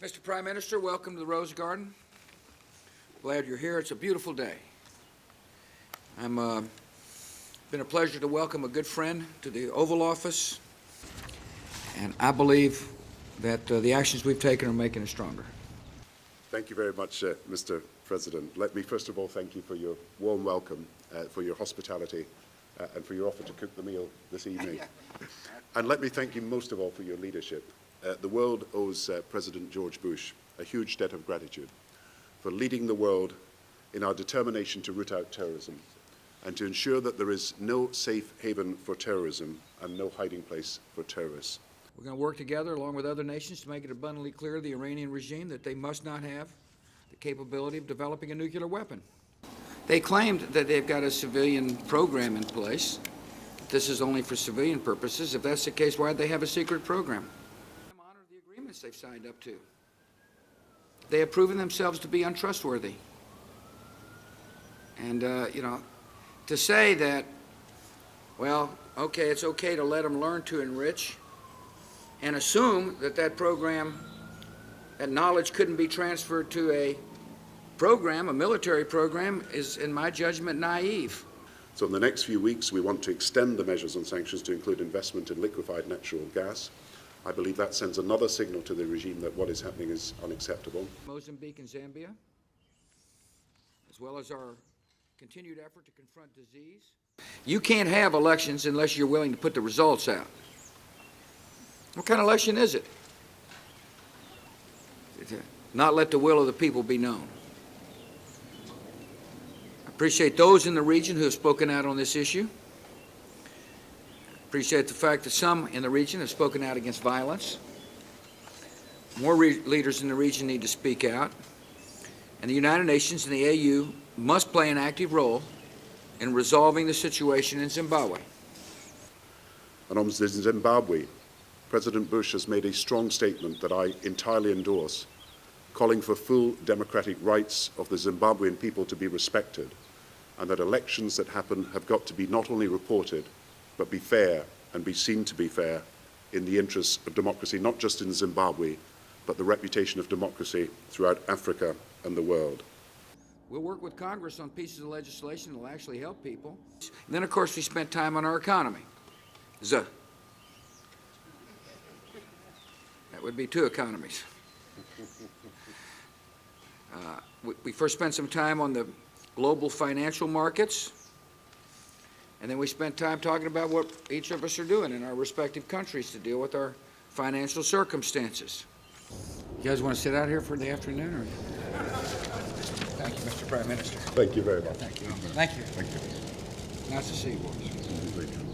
Mr. Prime Minister, welcome to the Rose Garden. Glad you're here. It's a beautiful day. Been a pleasure to welcome a good friend to the Oval Office, and I believe that the actions we've taken are making us stronger. Thank you very much, Mr. President. Let me first of all thank you for your warm welcome, for your hospitality, and for your offer to cook the meal this evening. And let me thank you most of all for your leadership. The world owes President George Bush a huge debt of gratitude for leading the world in our determination to root out terrorism and to ensure that there is no safe haven for terrorism and no hiding place for terrorists. We're going to work together along with other nations to make it abundantly clear to the Iranian regime that they must not have the capability of developing a nuclear weapon. They claimed that they've got a civilian program in place. This is only for civilian purposes. If that's the case, why do they have a secret program? Honor the agreements they've signed up to. They have proven themselves to be untrustworthy. And, to say that, well, okay, it's okay to let them learn to enrich and assume that that program, that knowledge couldn't be transferred to a program, a military program, is, in my judgment, naive. So in the next few weeks, we want to extend the measures on sanctions to include investment in liquefied natural gas. I believe that sends another signal to the regime that what is happening is unacceptable. Mozambique and Zambia, as well as our continued effort to confront disease. You can't have elections unless you're willing to put the results out. What kind of election is it? Not let the will of the people be known. I appreciate those in the region who have spoken out on this issue. I appreciate the fact that some in the region have spoken out against violence. More leaders in the region need to speak out. And the United Nations and the AU must play an active role in resolving the situation in Zimbabwe. And on Zimbabwe, President Bush has made a strong statement that I entirely endorse, calling for full democratic rights of the Zimbabwean people to be respected, and that elections that happen have got to be not only reported, but be fair and be seen to be fair in the interests of democracy, not just in Zimbabwe, but the reputation of democracy throughout Africa and the world. We'll work with Congress on pieces of legislation that will actually help people. And then, of course, we spent time on our economy. That would be two economies. We first spent some time on the global financial markets, and then we spent time talking about what each of us are doing in our respective countries to deal with our financial circumstances. You guys want to sit out here for the afternoon? Or? Thank you, Mr. Prime Minister. Thank you very much. Thank you. Thank you. Thank you. Nice to see you, boys.